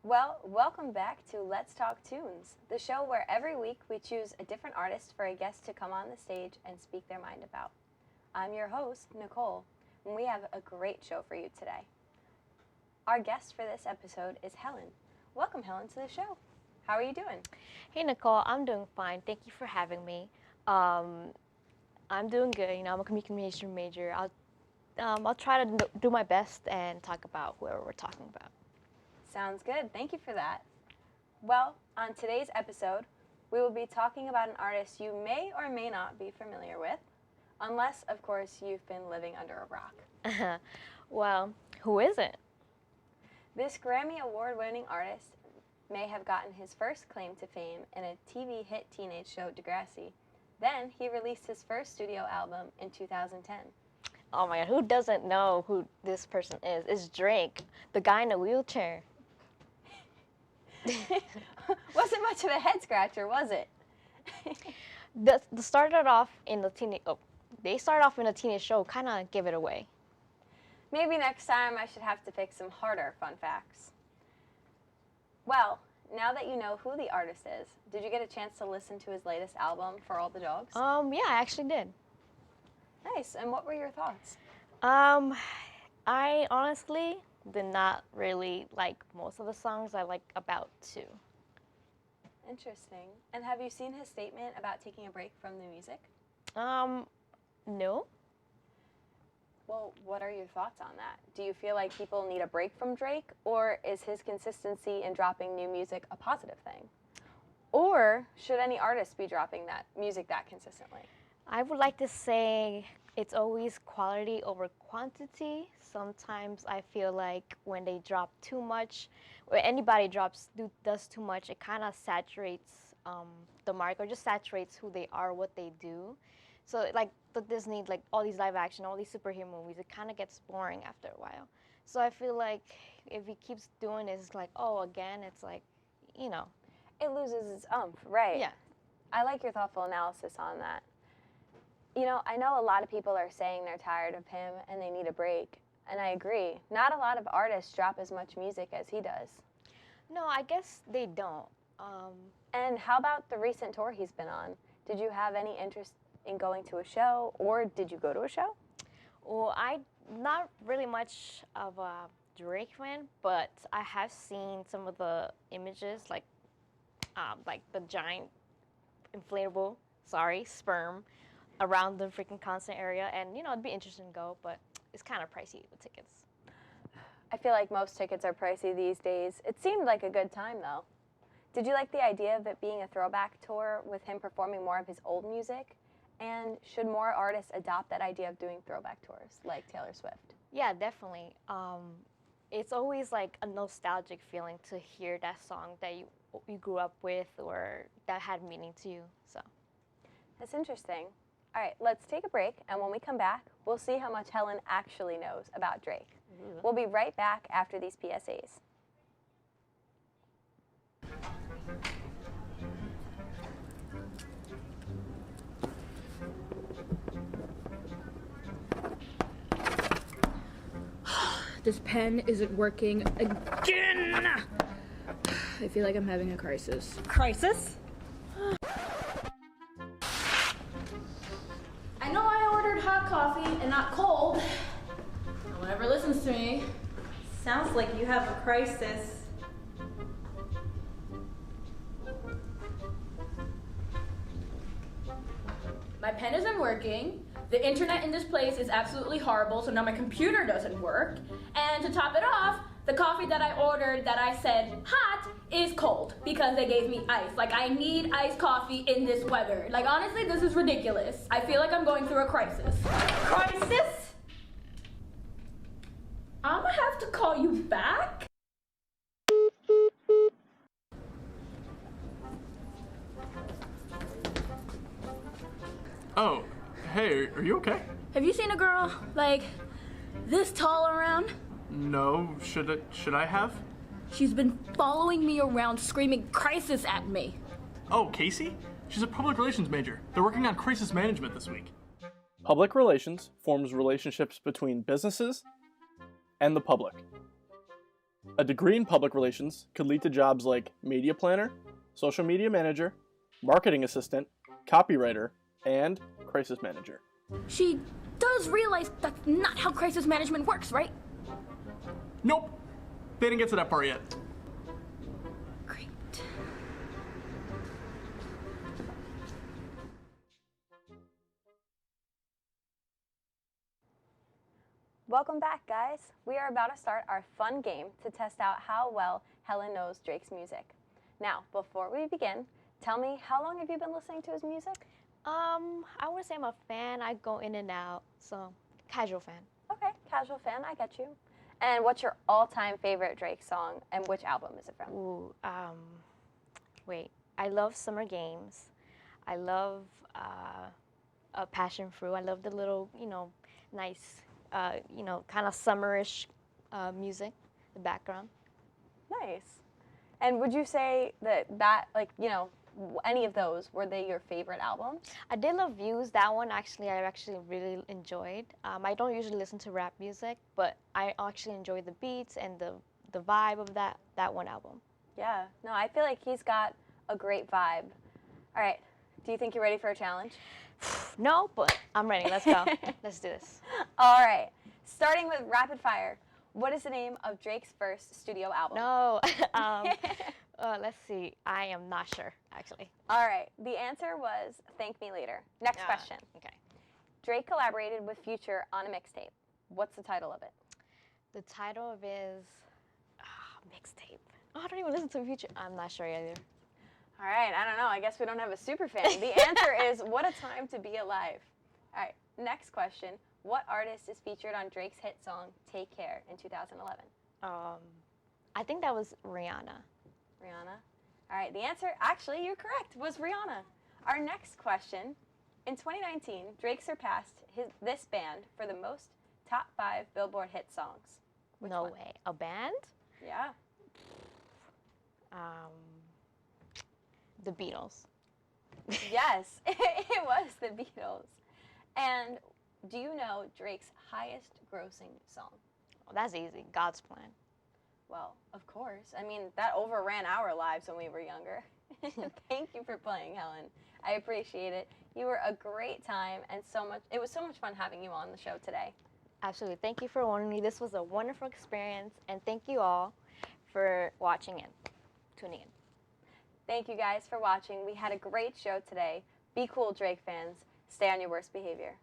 Well, welcome back to Let's Talk Tunes, the show where every week we choose a different artist for a guest to come on the stage and speak their mind about. I'm your host, Nicole, and we have a great show for you today. Our guest for this episode is Helen. Welcome, Helen, to the show. How are you doing? Hey Nicole, I'm doing fine. Thank you for having me. I'm doing good. I'm a communication major. I'll try to do my best and talk about whoever we're talking about. Sounds good. Thank you for that. Well, on today's episode, we will be talking about an artist you may or may not be familiar with, unless, of course, you've been living under a rock. Well, who isn't? This Grammy Award-winning artist may have gotten his first claim to fame in a TV hit teenage show, Degrassi. Then he released his first studio album in 2010. Oh my God, who doesn't know who this person is? It's Drake, the guy in a wheelchair. Wasn't much of a head scratcher, was it? They started off in the teenage show, kind of give it away. Maybe next time I should have to pick some harder fun facts. Well, now that you know who the artist is, did you get a chance to listen to his latest album, For All the Dogs? Yeah, I actually did. Nice. And what were your thoughts? I honestly did not really like most of the songs. I like about two. Interesting. And have you seen his statement about taking a break from the music? No. Well, what are your thoughts on that? Do you feel like people need a break from Drake, or is his consistency in dropping new music a positive thing? Or should any artist be dropping that music that consistently? I would like to say it's always quality over quantity. Sometimes I feel like when they drop too much, or anybody does too much, it kind of saturates the mark, or just saturates who they are, what they do. So like the Disney, like all these live action, all these superhero movies, it kind of gets boring after a while. So I feel like if he keeps doing it, it's like, oh, again, it's like, It loses its umph, right? Yeah. I like your thoughtful analysis on that. I know a lot of people are saying they're tired of him and they need a break. And I agree. Not a lot of artists drop as much music as he does. No, I guess they don't. And how about the recent tour he's been on? Did you have any interest in going to a show, or did you go to a show? Well, I'm not really much of a Drake fan, but I have seen some of the images, like the giant inflatable, sperm around the freaking concert area, and it'd be interesting to go, but it's kind of pricey with tickets. I feel like most tickets are pricey these days. It seemed like a good time, though. Did you like the idea of it being a throwback tour with him performing more of his old music? And should more artists adopt that idea of doing throwback tours, like Taylor Swift? Yeah, definitely. It's always like a nostalgic feeling to hear that song that you grew up with, or that had meaning to you. So That's interesting. All right, let's take a break, and when we come back, we'll see how much Helen actually knows about Drake. We'll be right back after these PSAs. This pen isn't working again! I feel like I'm having a crisis. Crisis? I know I ordered hot coffee and not cold. No one ever listens to me. Sounds like you have a crisis. My pen isn't working. The internet in this place is absolutely horrible, so now my computer doesn't work. And to top it off, the coffee that I ordered that I said hot is cold because they gave me ice. Like, I need iced coffee in this weather. Like, honestly, this is ridiculous. I feel like I'm going through a crisis. Crisis? I'm gonna have to call you back? Oh, hey, are you okay? Have you seen a girl, like, this tall around? No, should I have? She's been following me around screaming crisis at me. Oh, Casey? She's a public relations major. They're working on crisis management this week. Public relations forms relationships between businesses and the public. A degree in public relations could lead to jobs like media planner, social media manager, marketing assistant, copywriter, and crisis manager. She does realize that's not how crisis management works, right? Nope, they didn't get to that part yet. Great. Welcome back, guys. We are about to start our fun game to test out how well Helen knows Drake's music. Now, before we begin, tell me, how long have you been listening to his music? I would say I'm a fan. I go in and out, so casual fan. Okay, casual fan, I get you. And what's your all-time favorite Drake song, and which album is it from? Ooh, wait. I love Summer Games. I love Passion Fruit. I love the little, nice, kind of summerish music, the background. Nice. And would you say that, any of those, were they your favorite albums? I did love Views. That one I actually really enjoyed. I don't usually listen to rap music, but I actually enjoyed the beats and the vibe of that one album. Yeah. No, I feel like he's got a great vibe. All right. Do you think you're ready for a challenge? No, but I'm ready. Let's go. Let's do this. All right. Starting with rapid fire. What is the name of Drake's first studio album? No. Let's see. I am not sure, actually. All right. The answer was Thank Me Later. Next question. Okay. Drake collaborated with Future on a mixtape. What's the title of it? The title of his mixtape. Oh, I don't even listen to Future. I'm not sure either. All right. I don't know. I guess we don't have a super fan. The answer is What a Time to Be Alive. All right. Next question. What artist is featured on Drake's hit song Take Care in 2011? I think that was Rihanna. Rihanna. All right, the answer, actually, you're correct, was Rihanna. Our next question. In 2019, Drake surpassed this band for the most top 5 Billboard hit songs. Which No one? way. A band? Yeah. The Beatles. Yes, it was the Beatles. And do you know Drake's highest grossing song? Oh, that's easy. God's Plan. Well, of course. I mean, that overran our lives when we were younger. Thank you for playing, Helen. I appreciate it. You were a great time, and it was so much fun having you on the show today. Absolutely. Thank you for wanting me. This was a wonderful experience, and thank you all for watching and tuning in. Thank you guys for watching. We had a great show today. Be cool, Drake fans. Stay on your worst behavior.